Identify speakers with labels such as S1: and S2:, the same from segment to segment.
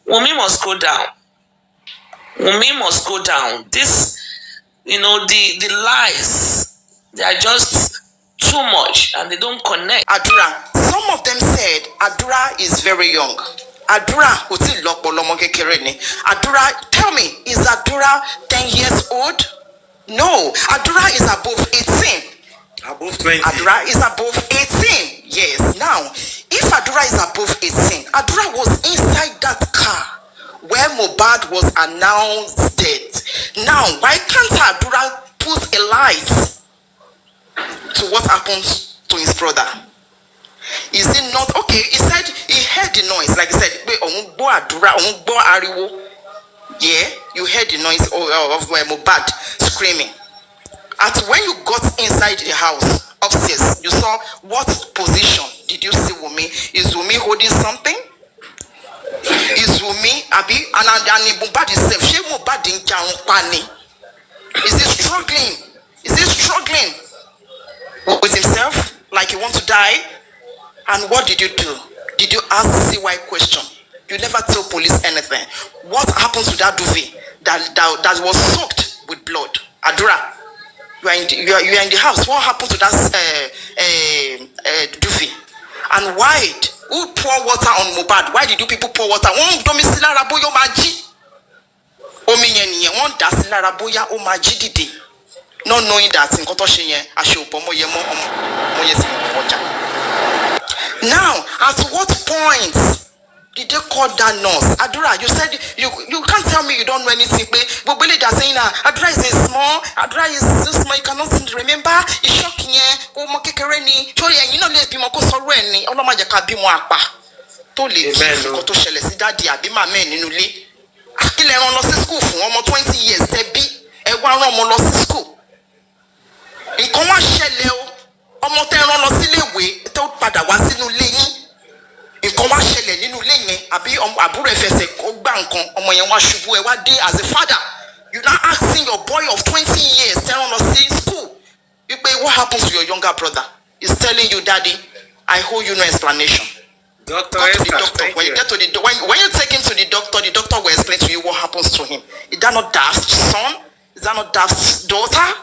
S1: Wumi must go down. Wumi must go down. This, the lies, they are just too much and they don't connect.
S2: Adura, some of them said Adura is very young. Adura, Adura, tell me, is Adura 10 years old? No, Adura is above 18.
S3: Above 20.
S2: Adura is above 18. Yes. Now, if Adura is above 18, Adura was inside that car where mohbad was announced dead. Now, why can't Adura put a light to what happens to his brother? Is it not okay? He said he heard the noise, like he said, yeah, you heard the noise of mohbad screaming. At when you got inside the house upstairs, you saw what position did you see Wumi? Is Wumi holding something? Is Wumi abi and mohbad itself? She mohbad in pani. Is he struggling? Is he struggling with himself like he wants to die? And what did you do? Did you ask CY question? You never tell police anything. What happens to that duvet that was soaked with blood? Adura, you are in the house. What happened to that duvet? And why? Who pour water on mohbad? Why did you people pour water? One domicile raboyo maji. Ominyeniye one dasila raboya o maji dide. Not knowing that in kotoshenye ashopomo yemo moyesi moja. Now, at what point did they call that nurse? Adura, you said you can't tell me you don't know anything. But really they're saying Adura is Adura is so small, you cannot remember. It's shocking. You know, let's be more sorry. All of my jakabi mo apa. To live to shele si daddy abi ma men nínú ilé. Akile ran lọ sí school fún ọmọ 20 years tebi. E wa ran ọmọ lọ sí school. Nǹkan wá ṣẹlẹ̀ o. Ọmọ tẹ́ rán lọ sí iléèwé tó padà wá sínú ilé yín. Nǹkan wá ṣẹlẹ̀ nínú ilé yẹn àbí àbúrò ẹ̀fẹ̀sẹ̀ kó gbá nǹkan ọmọ yẹn wá ṣubú ẹ wá dé as a father. You now asking your boy of 20 years tẹ́ rán lọ sí school. What happens to your younger brother? He's telling you, Daddy, I owe you no explanation.
S3: Doctor,
S2: go to the doctor. When you get to the when you take him to the doctor will explain to you what happens to him. Is that not Daft's son? Is that not Daft's daughter?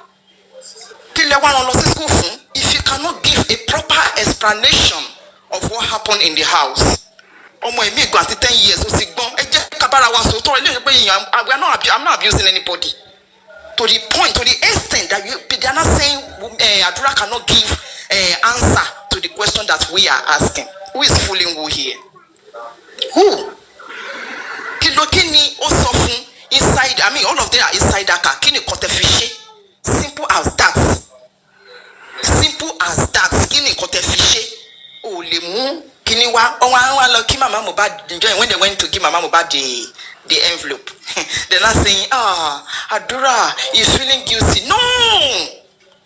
S2: If you cannot give a proper explanation of what happened in the house, I'm not abusing anybody. To the point, to the extent that they are not saying Adura cannot give answer to the question that we are asking. Who is fooling who here? Who? Kilokini osofun inside. I mean, all of them are inside that car. Kini kotefiche. Simple as that. Simple as that. Kini kotefiche. Oh, lemu. Kini wa. Owa lo ki mama mohbad enjoy when they went to give mama mohbad the envelope. They're not saying, Adura is feeling guilty. No!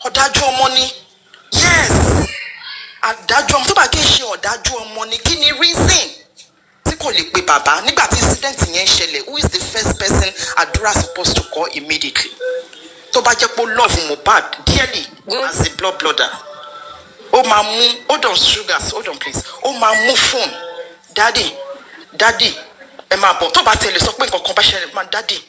S2: Odajo money. Yes. Adájọ́ tó bá ké ṣe ọ̀dájọ́ ọmọ ni kí ni reason tí kò lè pe bàbá nígbà tí incident yẹn ṣẹlẹ̀? Who is the first person Adura supposed to call immediately? Tó bá jẹ́ pé love mohbad dearly as a blood brother. Ó máa mú, hold on sugars, hold on please. Ó máa mú phone. Daddy, ẹ máa bọ̀ tó bá tẹ̀lé sọ pé nǹkan kan bá ṣẹlẹ̀ máa daddy,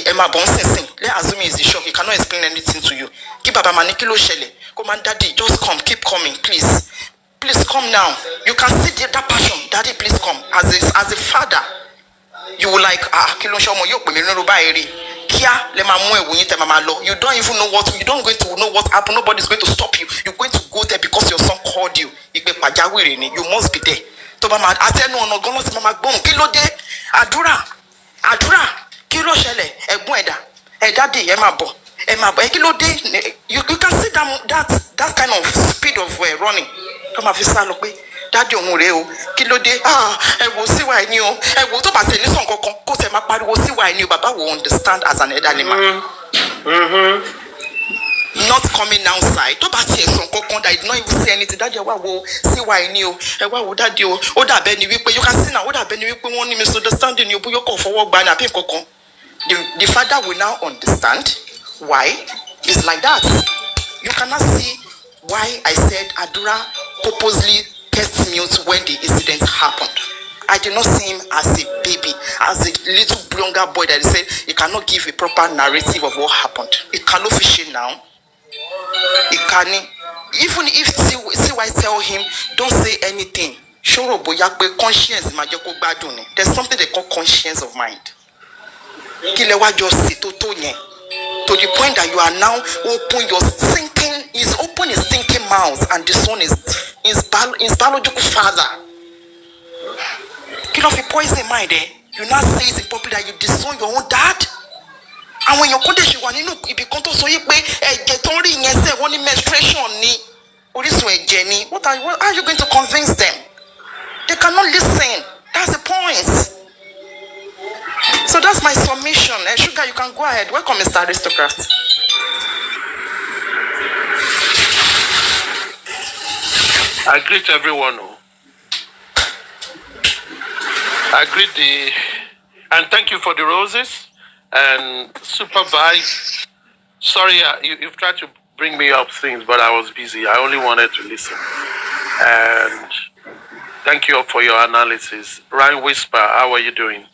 S2: ẹ máa bọ̀ ń sìn. Let's assume he's in shock. He cannot explain anything to you. Kí bàbá máa ní kí ló ṣẹlẹ̀? Come on, Daddy, just come, keep coming, please. Please come now. You can see that passion. Daddy, please come. As a father, you will like, you don't even know you don't going to know what happened. Nobody's going to stop you. You're going to go there because your son called you. You must be there. Adura, kilo shele, Daddy, you can see that kind of speed of running. Come on, Daddy Kilode, see why I knew. Baba will understand as an elderly man. Not coming outside. Don't pass here some cocoon that did not even say anything. Daddy, see why I knew. Daddy, you can see now. One misunderstanding you call for work by the father will now understand why it's like that. You cannot see why I said Adura purposely kept mute when the incident happened. I did not see him as a baby, as a little younger boy that he said he cannot give a proper narrative of what happened. He cannot fish it now. He can, even if CY tell him, don't say anything. Conscience, there's something they call conscience of mind. To the point that you are now open your thinking, is open his thinking mouth, and the son is his biological father. If you poison mind, you now say it's important that you disown your own dad. And when you're condition one, if you come to so you pay get only one menstruation what are you going to convince them? They cannot listen. That's the point. So that's my submission. Sugar, you can go ahead. Welcome, Mr. Aristocrat.
S4: I greet everyone. I greet and thank you for the roses and supervise. Sorry, you've tried to bring me up things, but I was busy. I only wanted to listen. And thank you for your analysis. Ryan Whisper, how are you doing?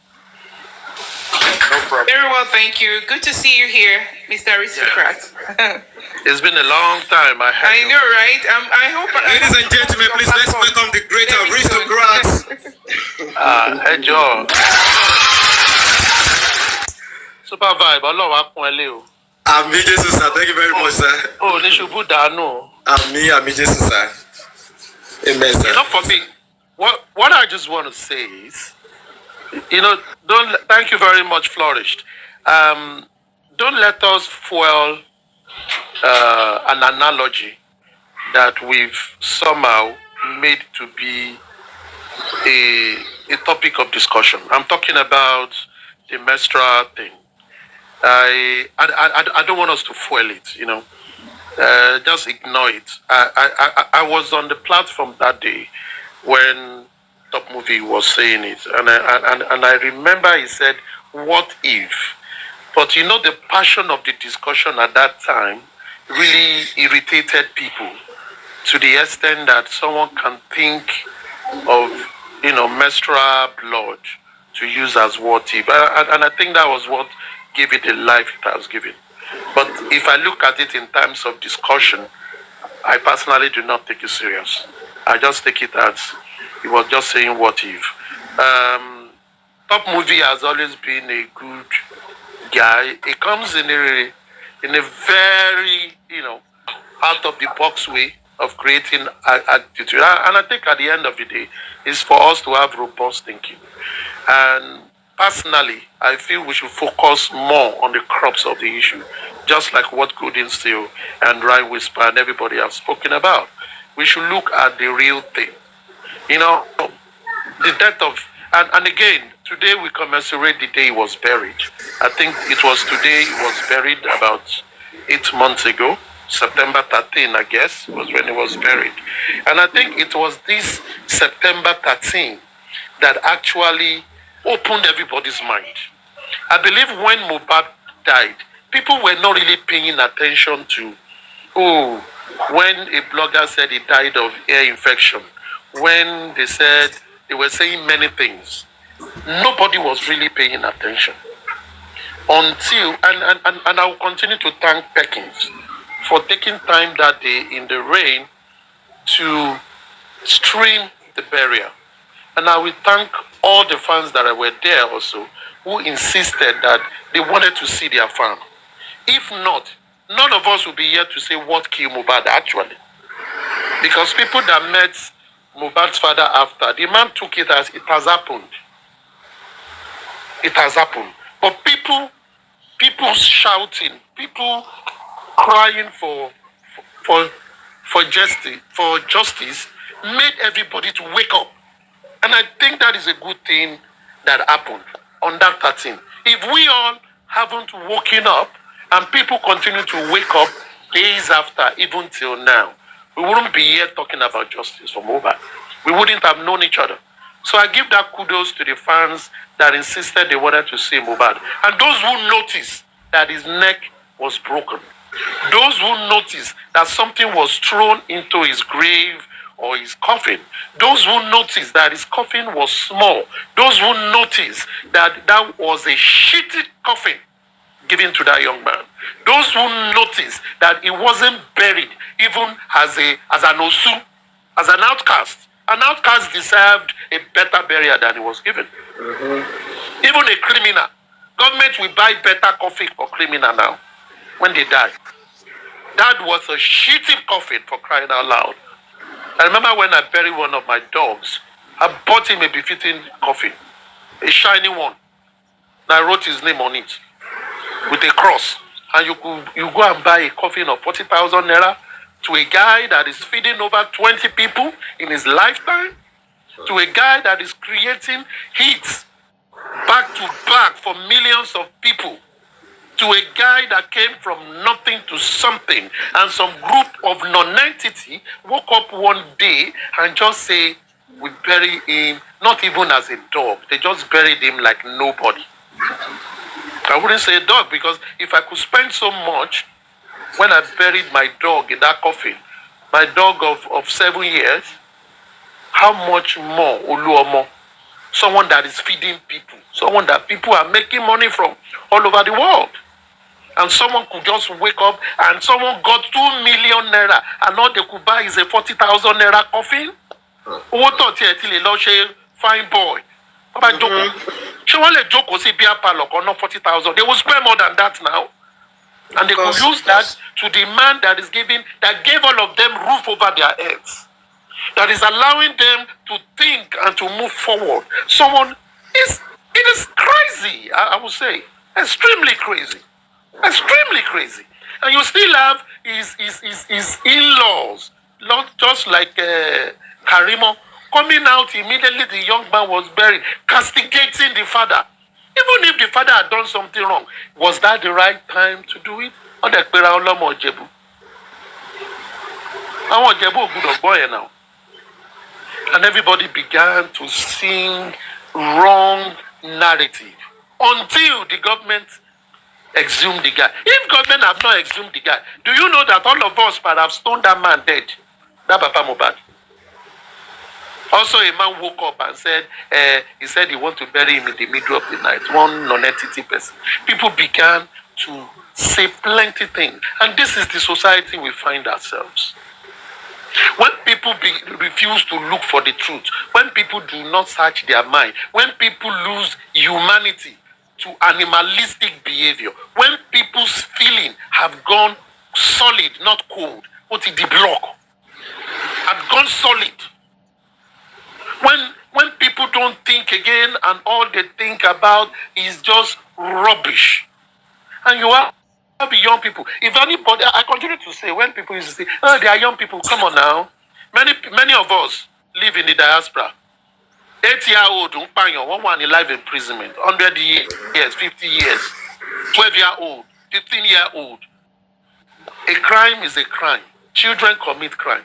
S4: No problem.
S5: Very well, thank you. Good to see you here, Mr. Aristocrat.
S4: Yeah. It's been a long time. I
S5: know, right? I hope.
S3: Ladies and gentlemen, please let's welcome the great aristocrat.
S4: Enjoy. Super vibe.
S3: Ami Jesus, sir. Thank you very much, sir.
S4: Oh, Nishubu Dano.
S3: Ami Jesus, sir. Amen, sir.
S4: For me, what I just want to say is, thank you very much, Flourished. Don't let us fuel an analogy that we've somehow made to be a topic of discussion. I'm talking about the menstrual thing. I don't want us to fuel it, just ignore it. I was on the platform that day when Top Movie was saying it, and I remember he said, "What if?" But the passion of the discussion at that time really irritated people to the extent that someone can think of, menstrual blood to use as what if. And I think that was what gave it the life it has given. But if I look at it in terms of discussion, I personally do not take it serious. I just take it as he was just saying what if. Top Movie has always been a good guy. It comes in a very, out of the box way of creating attitude. And I think at the end of the day, it's for us to have robust thinking. And personally, I feel we should focus more on the crops of the issue, just like what Golden Steel and Ryan Whisper and everybody have spoken about. We should look at the real thing. The death of, and again, today we commemorate the day he was buried. I think it was today he was buried about 8 months ago. September 13, I guess, was when he was buried. And I think it was this September 13 that actually opened everybody's mind. I believe when mohbad died, people were not really paying attention to, when a blogger said he died of ear infection, when they were saying many things. Nobody was really paying attention until, and I will continue to thank Perkins for taking time that day in the rain to stream the burial. And I will thank all the fans that were there also, who insisted that they wanted to see their fan. If not, none of us will be here to say what killed Mohbad actually. Because people that met Mohbad's father after, the man took it as it has happened. It has happened. But people shouting, people crying for justice made everybody to wake up. And I think that is a good thing that happened on that 13. If we all haven't woken up and people continue to wake up days after, even till now, we wouldn't be here talking about justice for Mohbad. We wouldn't have known each other. So I give that kudos to the fans that insisted they wanted to see Mohbad. And those who noticed that his neck was broken. Those who noticed that something was thrown into his grave or his coffin, those who noticed that his coffin was small, those who noticed that that was a shitty coffin given to that young man, those who noticed that he wasn't buried even as an osu, as an outcast. An outcast deserved a better burial than he was given. Even a criminal, government will buy better coffin for criminal now when they die. That was a shitty coffin, for crying out loud. I remember when I buried one of my dogs, I bought him a befitting coffin, a shiny one. And I wrote his name on it with a cross. And you go and buy a coffin of 40,000 naira to a guy that is feeding over 20 people in his lifetime, to a guy that is creating hits back to back for millions of people, to a guy that came from nothing to something, and some group of non-entity woke up one day and just say, we bury him, not even as a dog. They just buried him like nobody. I wouldn't say a dog, because if I could spend so much when I buried my dog in that coffin, my dog of 7 years, how much more Oluomo? Someone that is feeding people, someone that people are making money from all over the world. And someone could just wake up and someone got 2 million naira and all they could buy is a 40,000 naira coffin. What thought you fine boy? She want a joke see beer parlor or not 40,000. They will spend more than that now. And they could use that to the man that is giving, that gave all of them roof over their heads, that is allowing them to think and to move forward. It is crazy, I would say, extremely crazy. Extremely crazy. And you still have his in-laws, not just like Karimo, coming out immediately the young man was buried, castigating the father. Even if the father had done something wrong, was that the right time to do it? Or the Peraolomo Jebu? I want Jebu good boy now. And everybody began to sing wrong narrative until the government exhumed the guy. If government have not exhumed the guy, do you know that all of us might have stoned that man dead? That Papa Mohbad. Also, a man woke up and said, he said he want to bury him in the middle of the night. One non-entity person. People began to say plenty things. And this is the society we find ourselves. When people refuse to look for the truth, when people do not search their mind, when people lose humanity to animalistic behavior, when people's feeling have gone solid, not cold, what is the block? Have gone solid. When people don't think again and all they think about is just rubbish. And you have young people. If anybody, I continue to say, when people used to say, oh, they are young people, come on now. Many of us live in the diaspora. 8-year-old, one in life imprisonment, 100 years, 50 years, 12-year-old, 15-year-old. A crime is a crime. Children commit crime.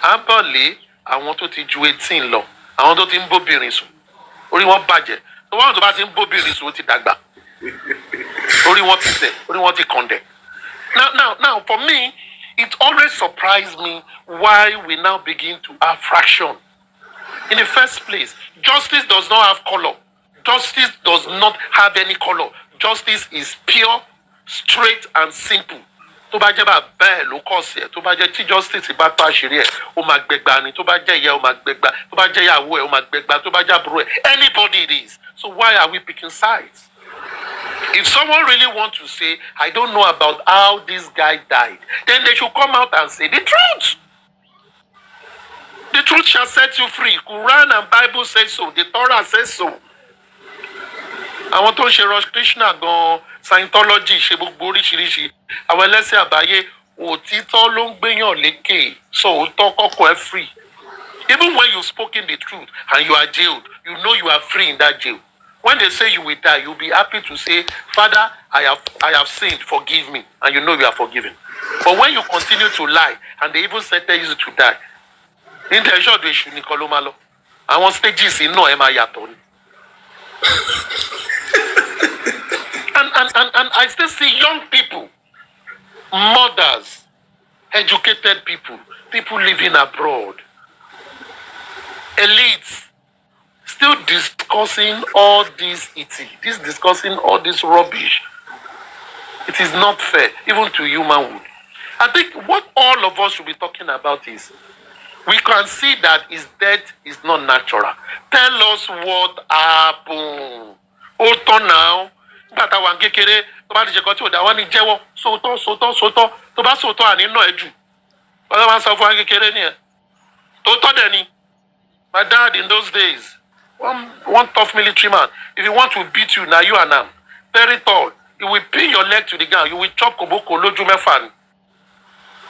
S4: Apparently, I want to teach you 18 law. I want to teach you bobbirin. Only one budget. The one to teach you bobbirin so ti dagba. Only one to say. Only one to condemn. Now, for me, it always surprised me why we now begin to have fraction. In the first place, justice does not have color. Justice does not have any color. Justice is pure, straight, and simple. Tó bá jẹ́ bá bẹ́ẹ̀ ló kọ̀ sí ẹ̀, tó bá jẹ́ tí justice bá tó àṣírí ẹ̀, ó máa gbẹgbà ni, tó bá jẹ́ ìyá ó máa gbẹgbà, tó bá jẹ́ ìyàwó ẹ̀ ó máa gbẹgbà, tó bá jẹ́ àbúrò ẹ̀, anybody it is. So why are we picking sides? If someone really wants to say, I don't know about how this guy died, then they should come out and say the truth. The truth shall set you free. Quran and Bible say so. The Torah says so. Àwọn tó ń ṣe Shøçkiñg gan Scientology ṣe gbogbo oríṣiríṣi. Àwọn ẹlẹ́sìn àbáyé òtítọ́ ló ń gbéyàn lékè. So òótọ́ kọ́kọ́ ẹ free. Even when you've spoken the truth and you are jailed, you know you are free in that jail. When they say you will die, you'll be happy to say, Father, I have sinned, forgive me. And you know you are forgiven. But when you continue to lie and they even sentence you to die, in the short way, you Nicolo Malo. I want stages in no Emayaton. And I still see young people, mothers, educated people, people living abroad, elites still discussing all this discussing all this rubbish. It is not fair, even to humanhood. I think what all of us should be talking about is, we can see that his death is not natural. Tell us what happened. Hold on now. But I want to get it. But I want to get it. Soto. To ba soto ani no edu. But I want to get it here. Toto Deni. My dad in those days, one tough military man. If he want to beat you, now you and him. Very tall. He will pin your leg to the ground. You will chop koboko lojume fan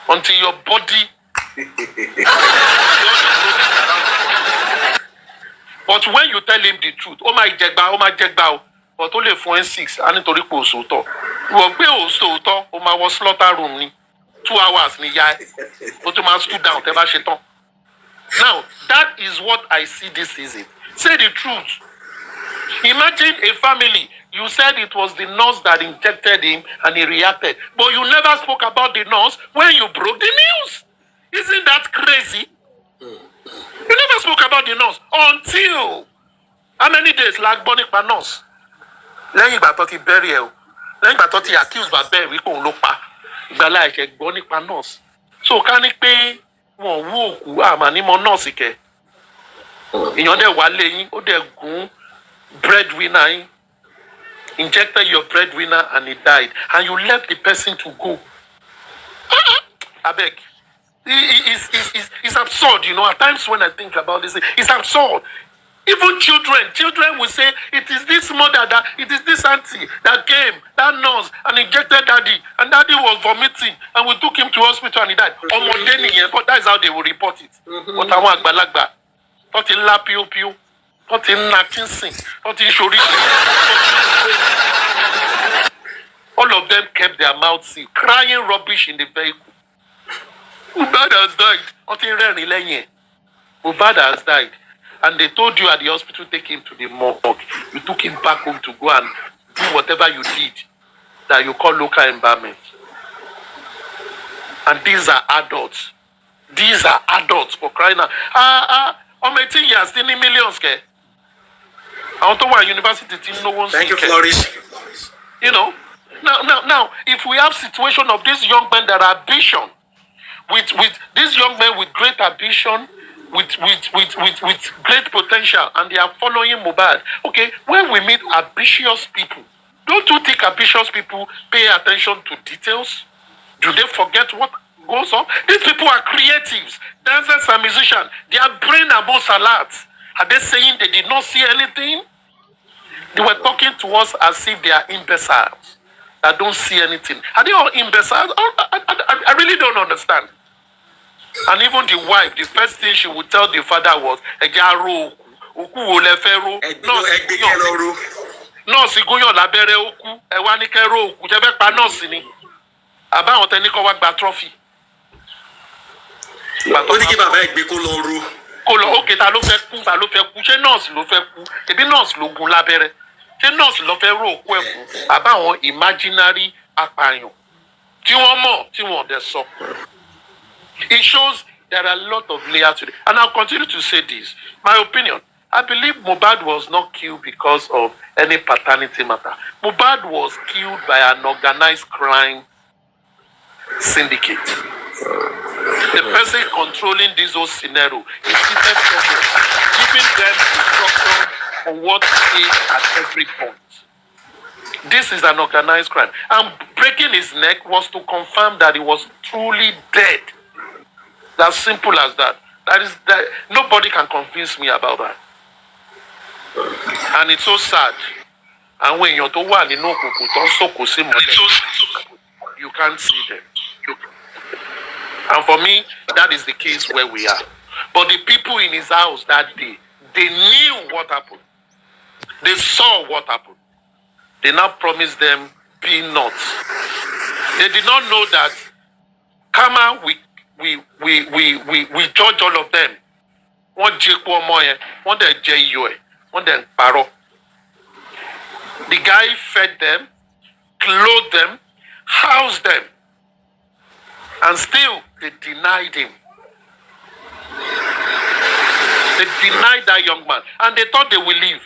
S4: until your body. But when you tell him the truth, oh my jegba, but only 4 and 6, and nítorí pé òsòótọ́. Wọ́n gbé òsòótọ́, ó máa wọ slaughter room ni 2 hours ni yá ẹ. Ó tún máa stood down tẹ́ bá ṣe tán. Now, that is what I see this season. Say the truth. Imagine a family. You said it was the nurse that injected him and he reacted. But you never spoke about the nurse when you broke the news. Isn't that crazy? You never spoke about the nurse until how many days like Bonnie pa nurse? Lẹ́yìn ìgbà tó ti bury ẹ o. Lẹ́yìn ìgbà tó ti accuse bàbá ẹ̀ wípé òun ló pa. Ìgbà láìṣẹ́ gbọ́ nípa nurse. So ká ní pé wọ́n wú òkú àmà ní mọ nurse kẹ. Èèyàn dẹ̀ wá léyìn, ó dẹ̀ gún breadwinner yín. Injected your breadwinner and he died. And you left the person to go. I beg. It's absurd, you know. At times when I think about this, it's absurd. Even children will say, it is this mother, it is this auntie that came, that nurse, and injected daddy. And daddy was vomiting. And we took him to hospital and he died. But that is how they will report it. But I want Balagba. Not in La Pio Pio. Not in Natinsin. Not in Shori. All of them kept their mouths sealed, crying rubbish in the vehicle. Mohbad has died. Mohbad has died. And they told you at the hospital, take him to the morgue. You took him back home to go and do whatever you did that you call local environment. And these are adults. These are adults for crying out. I'm 18 years, still in millions. I want to go to university, no one.
S3: Thank you, Flourish.
S4: You know, now, if we have situation of these young men that are ambition, with these young men with great ambition, with great potential, and they are following Mohbad. Okay, when we meet ambitious people, don't you think ambitious people pay attention to details? Do they forget what goes on? These people are creatives, dancers and musicians. Their brain are most alert. Are they saying they did not see anything? They were talking to us as if they are imbeciles that don't see anything. Are they all imbeciles? I really don't understand. And even the wife, the first thing she would tell the father was, nọ́ọ̀sì gúnyàn lábẹ́rẹ́ ó kú ẹ wá ní kẹ́rọ òkú jẹ́ fẹ́ pa nọ́ọ̀sì ni àbáwọn tẹ ní kọ́ wá gba trọ́fì.
S3: Ó ní kí bàbá ẹ̀ gbé kó lọ ro.
S4: Kó lọ òkè ta ló fẹ́ kú ṣé nọ́ọ̀sì ló fẹ́ kú ebi nọ́ọ̀sì ló gun lábẹ́rẹ́ ṣé nọ́ọ̀sì ló fẹ́ ró òkú ẹ̀ kú àbáwọn imaginary apààyàn tí wọ́n mọ̀ tí wọ́n dẹ̀ sọ. It shows there are a lot of layers to it. And I'll continue to say this. My opinion, I believe Mohbad was not killed because of any paternity matter. Mohbad was killed by an organized crime syndicate. The person controlling this whole scenario is seated somewhere, giving them instructions on what to say at every point. This is an organized crime. And breaking his neck was to confirm that he was truly dead. As simple as that. That nobody can convince me about that. And it's so sad. And when you're to one, you can't see them. And for me, that is the case where we are. But the people in his house that day, they knew what happened. They saw what happened. They now promised them peanuts. They did not know that karma we judge all of them. One jekwo moye, one de jeyoe, one de paro. The guy fed them, clothed them, housed them, and still they denied him. They denied that young man, and they thought they will leave.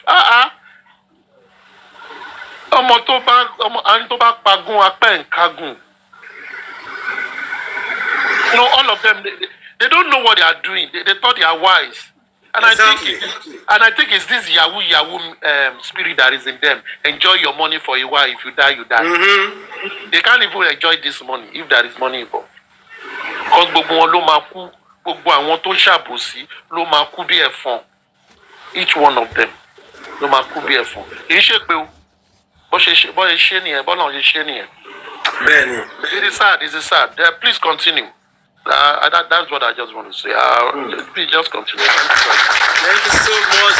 S4: You know, all of them, they don't know what they are doing. They thought they are wise. And
S3: exactly.
S4: I think it's this Yahoo spirit that is in them. Enjoy your money for a while. If you die, you die. Mm-hmm. They can't even enjoy this money if there is money involved. Because each one of them. It is sad. Please continue. That's what I just want to say. Please just continue.
S3: Thank you so much.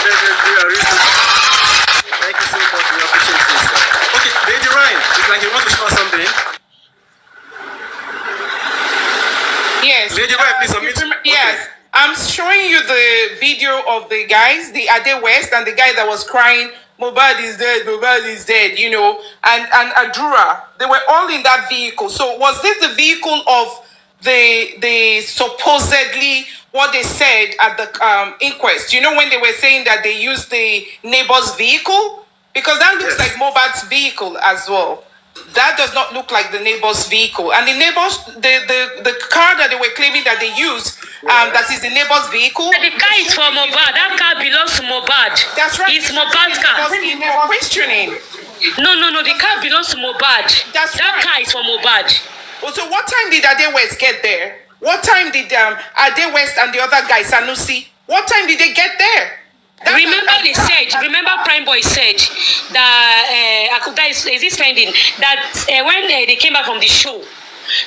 S3: Thank you so much. We appreciate this. Okay, Lady Ryan, it's like you want to show us something.
S5: Yes.
S3: Lady Ryan, please unmute.
S5: Yes. Okay. I'm showing you the video of the guys, the Ade West and the guy that was crying, mohbad is dead, you know, and Adura. They were all in that vehicle. So was this the vehicle of the supposedly what they said at the inquest? You know, when they were saying that they used the neighbor's vehicle? Because that looks like mohbad's vehicle as well. That does not look like the neighbor's vehicle. And the neighbor's, the car that they were claiming that they used, that is the neighbor's vehicle.
S6: The car is for mohbad. That car belongs to mohbad.
S5: That's right.
S6: It's mohbad's car.
S5: They were questioning.
S6: No. The car belongs to mohbad.
S5: That
S6: car is for mohbad.
S5: Oh, so what time did Ade West get there? What time did Ade West and the other guy, Sanusi, what time did they get there? Remember Prime Boy said that is this pending that when they came back from the show,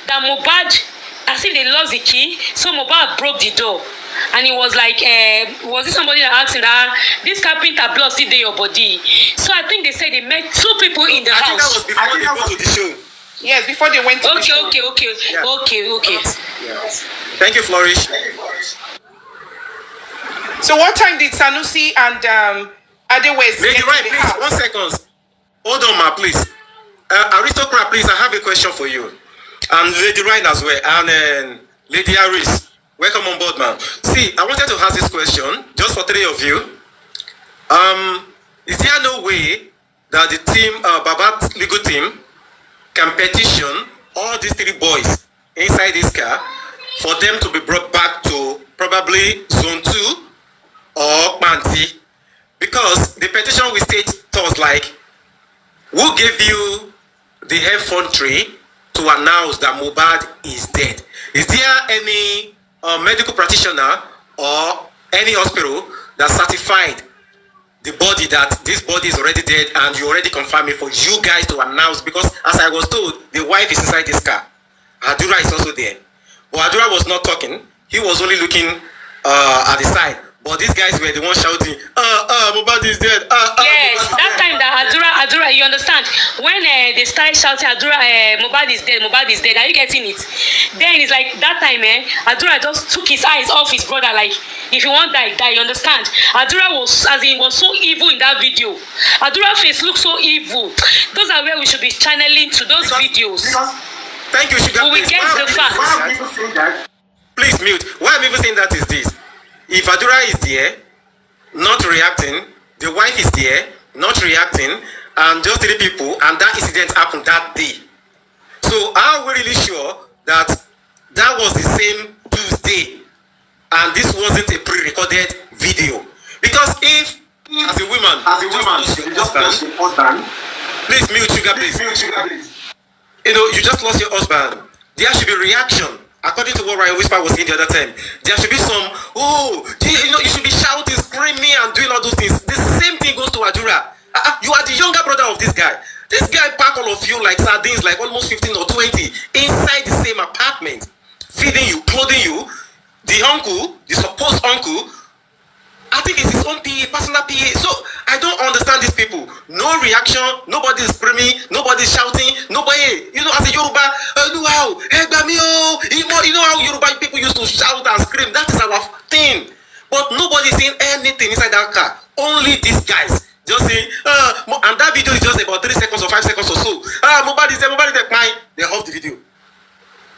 S5: that mohbad, as if they lost the key, so mohbad broke the door. And he was like, was it somebody that asked him that this carpenter blood still in your body? So I think they said they met two people in the house.
S3: I think that was before they go to the show.
S5: Yes, before they went to the show.
S6: Okay.
S3: Yeah. Thank you, Flourish.
S5: So what time did Sanusi and Ade West
S3: Lady
S5: get
S3: Ryan,
S5: to the
S3: please,
S5: house?
S3: 1 second. Hold on, ma, please. Aristocrat, please, I have a question for you. And Lady Ryan as well. And Lady Aris, welcome on board, ma'am. See, I wanted to ask this question, just for three of you. Is there no way that the team, Baba's legal team, can petition all these three boys inside this car for them to be brought back to probably Zone 2 or Panti? Because the petition will state things like, who gave you the effrontery to announce that mohbad is dead? Is there any medical practitioner or any hospital that certified the body that this body is already dead and you already confirmed it for you guys to announce? Because as I was told, the wife is inside this car. Adura is also there. But Adura was not talking. He was only looking at the side. But these guys were the ones shouting, mohbad is dead.
S6: Yes, that time that Adura, you understand? When they started shouting, mohbad is dead, are you getting it? Then it's like, that time, Adura just took his eyes off his brother, like, if you want die, you understand? Adura was so evil in that video. Adura face looks so evil. Those are where we should be channeling to those videos.
S3: Thank you, Sugar.
S6: We get the facts.
S3: Please mute. Why I'm even saying that is this. If Adura is there, not reacting, the wife is there, not reacting, and just three people, and that incident happened that day. So are we really sure that that was the same Tuesday, and this wasn't a pre-recorded video? Because if, as a woman, you just lost your husband, please mute, Sugar, please. You know, you just lost your husband. There should be reaction. According to what Ryan Whisper was saying the other time, there should be some, you should be shouting, screaming, and doing all those things. The same thing goes to Adura. You are the younger brother of this guy. This guy packed all of you like sardines, like almost 15 or 20, inside the same apartment, feeding you, clothing you. The uncle, the supposed uncle, I think it's his own PA, personal PA. So I don't understand these people. No reaction, nobody is screaming, nobody is shouting, nobody, you know, as a Yoruba, you know how Yoruba people used to shout and scream. That is our thing. But nobody is saying anything inside that car. Only these guys just saying, and that video is just about 3 seconds or 5 seconds or so. Mohbad is there, they off the video.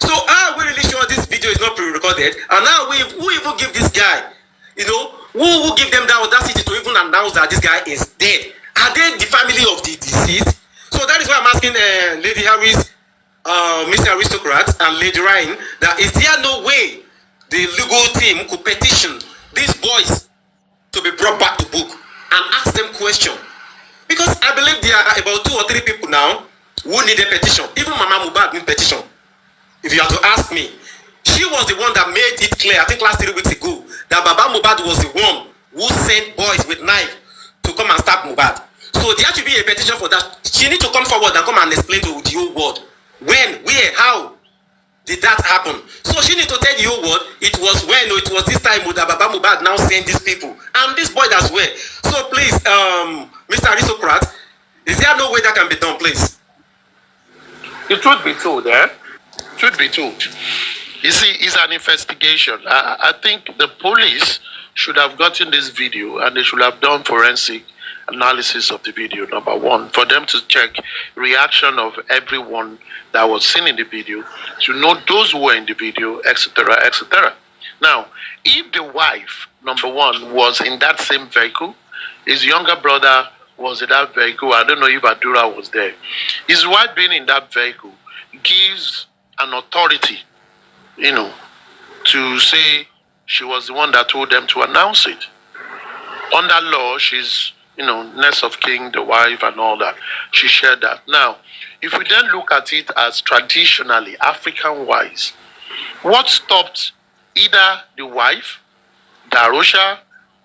S3: So are we really sure this video is not pre-recorded? And now who even give this guy? You know, who give them that audacity to even announce that this guy is dead? Are they the family of the deceased? So that is why I'm asking Lady Harris, Mr. Aristocrat, and Lady Ryan, that is there no way the legal team could petition these boys to be brought back to book and ask them questions? Because I believe there are about 2 or 3 people now who need a petition. Even Mama Mohbad need petition. If you have to ask me, she was the one that made it clear, I think last 3 weeks ago, that Baba Mohbad was the one who sent boys with knife to come and stab Mohbad. So there should be a petition for that. She need to come forward and come and explain to the whole world when, where, how did that happen. So she need to tell the whole world it was when, it was this time that Baba Mohbad now sent these people and this boy as well. So please, Mr. Aristocrat, is there no way that can be done, please?
S4: The truth be told, Truth be told, you see, it's an investigation. I think the police should have gotten this video and they should have done forensic analysis of the video, number one, for them to check reaction of everyone that was seen in the video, to know those who were in the video, etc., etc. Now, if the wife, number one, was in that same vehicle, his younger brother was in that vehicle, I don't know if Adura was there, his wife being in that vehicle gives an authority, you know, to say she was the one that told them to announce it. Under law, she's, you know, next of king, the wife and all that. She shared that. Now, if we then look at it as traditionally, African-wise, what stopped either the wife, Darosha,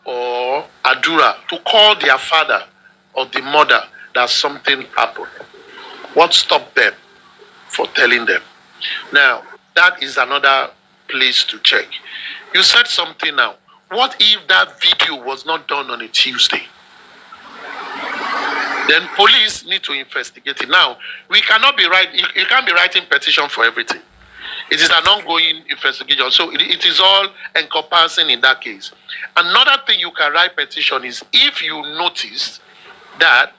S4: or Adura to call their father or the mother that something happened? What stopped them for telling them? Now, that is another place to check. You said something now. What if that video was not done on a Tuesday? Then police need to investigate it. Now, we cannot be writing, you can't be writing petition for everything. It is an ongoing investigation. So it is all encompassing in that case. Another thing you can write petition is if you notice that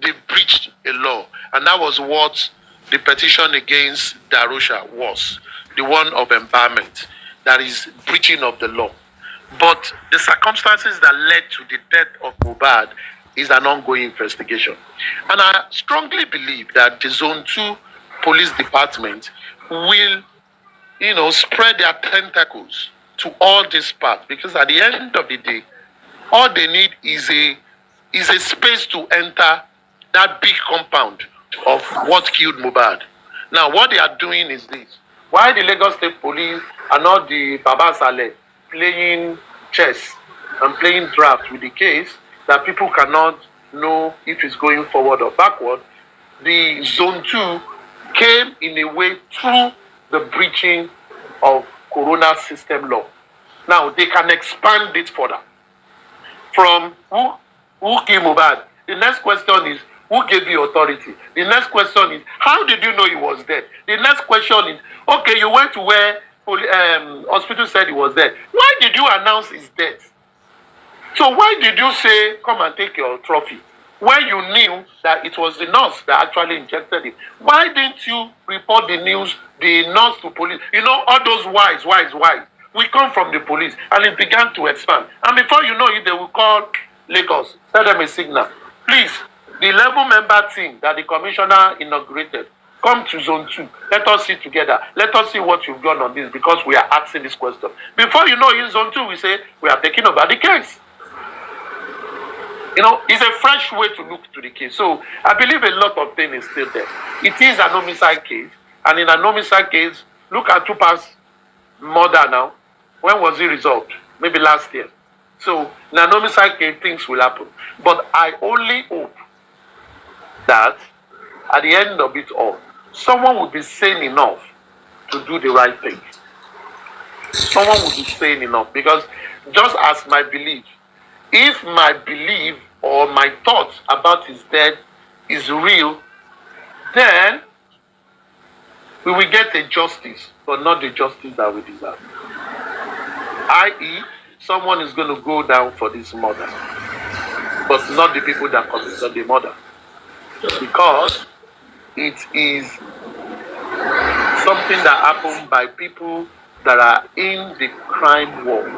S4: they breached a law. And that was what the petition against Darosha was. The one of empowerment. That is breaching of the law. But the circumstances that led to the death of Mohbad is an ongoing investigation. And I strongly believe that the Zone 2 Police Department will, you know, spread their tentacles to all these parts. Because at the end of the day, all they need is a space to enter that big compound of what killed Mohbad. Now, what they are doing is this. Why the Lagos State Police and not the Baba Saleh playing chess and playing draft with the case that people cannot know if it's going forward or backward? The Zone 2 came in a way through the breaching of Corona system law. Now, they can expand it further. From who killed Mohbad? The next question is, who gave you authority? The next question is, how did you know he was dead? The next question is, okay, you went to where hospital said he was dead. Why did you announce his death? So why did you say, come and take your trophy? When you knew that it was the nurse that actually injected it. Why didn't you report the news, the nurse to police? You know, all those whys. We come from the police, and it began to expand. And before you know it, they will call Lagos, send them a signal. Please, the 11-member team that the commissioner inaugurated, come to Zone 2. Let us sit together. Let us see what you've done on this, because we are asking this question. Before you know, in Zone 2, we say, we are taking over the case. You know, it's a fresh way to look to the case. So I believe a lot of things is still there. It is an homicide case. And in an homicide case, look at Tupac's murder now. When was it resolved? Maybe last year. So in an homicide case, things will happen. But I only hope that at the end of it all, someone will be sane enough to do the right thing. Someone will be sane enough. Because just as my belief, if my belief or my thoughts about his death is real, then we will get a justice, but not the justice that we deserve. I.e., someone is going to go down for this murder, but not the people that committed the murder. Because it is something that happened by people that are in the crime world.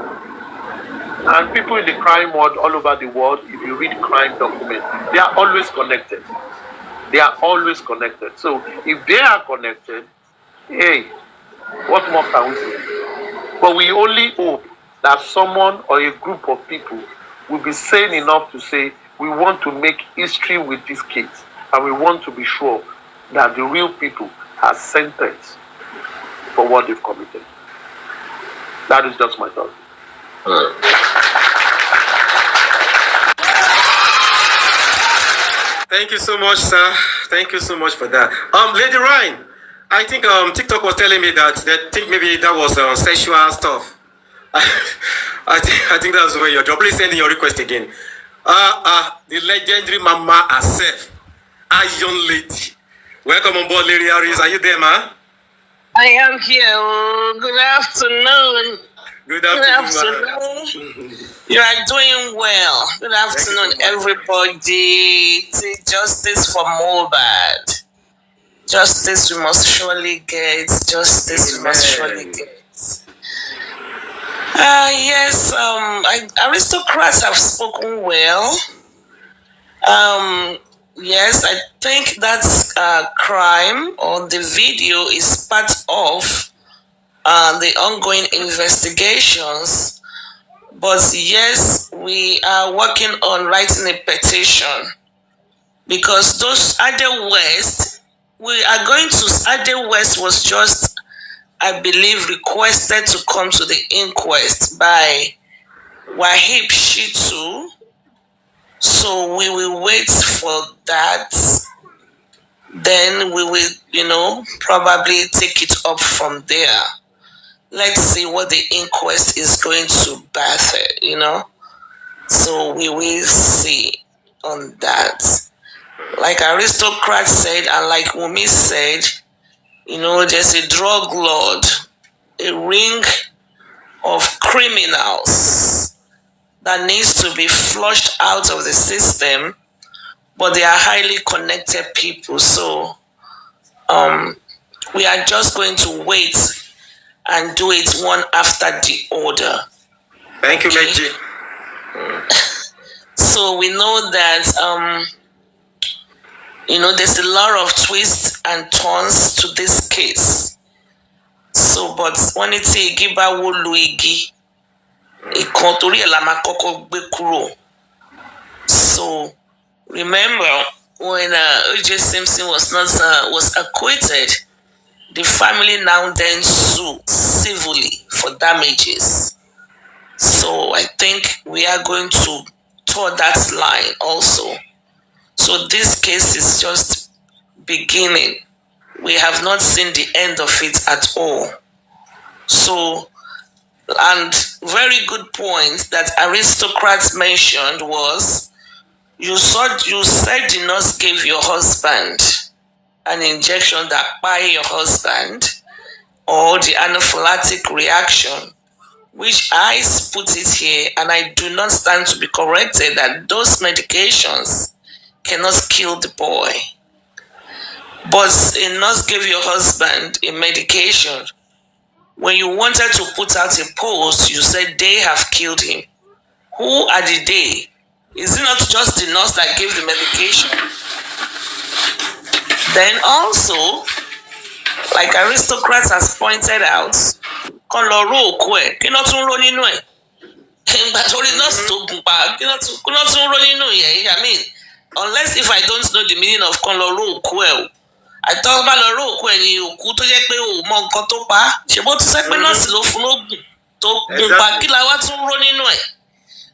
S4: And people in the crime world all over the world, if you read crime documents, they are always connected. They are always connected. So if they are connected, hey, what more can we say? But we only hope that someone or a group of people will be sane enough to say, we want to make history with these kids, and we want to be sure that the real people are sentenced for what they've committed. That is just my thought.
S3: Thank you so much, sir. Thank you so much for that. Lady Ryan, I think TikTok was telling me that they think maybe that was sexual stuff. I think that's where you're. Please send in your request again. The legendary Mama herself, Iron Lady. Welcome on board, Lady Aris. Are you there, ma?
S1: I am here. Good afternoon.
S3: Good afternoon.
S1: You are doing well. Good afternoon, everybody. Justice for mohbad. Justice we must surely get. Justice we must surely get. Yes, aristocrats have spoken well. Yes, I think that's crime, or the video is part of the ongoing investigations. But yes, we are working on writing a petition, because those Ade West, Ade West was just, I believe, requested to come to the inquest by Wahib Shitu. So we will wait for that. Then we will, probably take it up from there. Let's see what the inquest is going to birth, So we will see on that. Like aristocrats said, and like Wumi said, there's a drug lord, a ring of criminals that needs to be flushed out of the system, but they are highly connected people. So we are just going to wait and do it one after the other.
S3: Thank you, Meji.
S1: So we know that there's a lot of twists and turns to this case. So, but when it's a giba wo luigi, so remember when O.J. Simpson was acquitted, the family now then sue civilly for damages. So I think we are going to toe that line also. So this case is just beginning. We have not seen the end of it at all. So, and very good point that aristocrats mentioned was, you said the nurse gave your husband an injection that by your husband, or the anaphylactic reaction, which I put it here, and I do not stand to be corrected, that those medications cannot kill the boy. But a nurse gave your husband a medication. When you wanted to put out a post, you said they have killed him. Who are the they? Is it not just the nurse that gave the medication? Then also, like aristocrats has pointed out, I mean, unless if I don't know the meaning of Konloro Kwel, I thought about Loro Kwen, you could take me Monkotopa, she bought to say, not to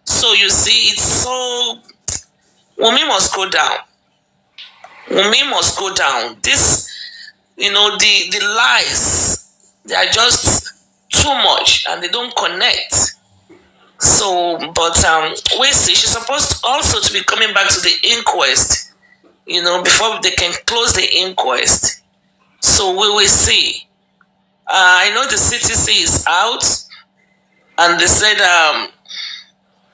S1: so you see, it's so. Wumi must go down. Wumi must go down. This, the lies, they are just too much and they don't connect. So, but we see she's supposed also to be coming back to the inquest, before they can close the inquest. So we will see. I know the CTC is out, and they said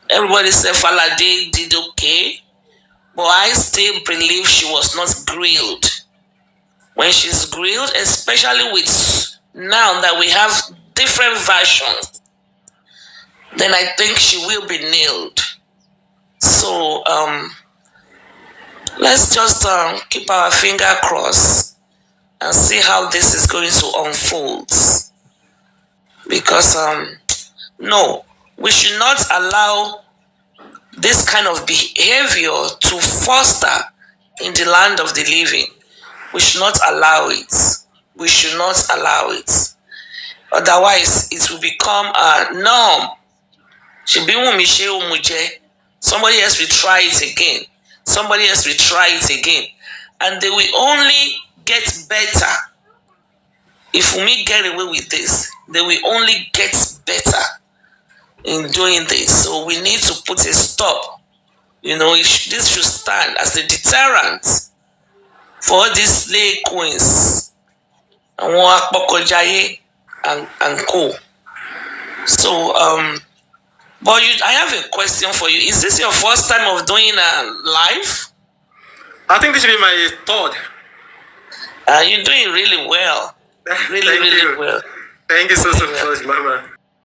S1: everybody said Falade did okay, but I still believe she was not grilled. When she's grilled, especially with now that we have different versions, then I think she will be nailed. So let's just keep our finger crossed and see how this is going to unfold. Because no, we should not allow this kind of behavior to foster in the land of the living. We should not allow it. We should not allow it. Otherwise, it will become a norm. Somebody else will try it again. Somebody else will try it again. And they will only get better. If we get away with this, they will only get better in doing this. So we need to put a stop. This should stand as a deterrent for these slay queens and co. So but I have a question for you. Is this your first time of doing a live?
S3: I think this should be my third.
S1: You're doing really well. Really, really well.
S3: Thank you so much, Mama.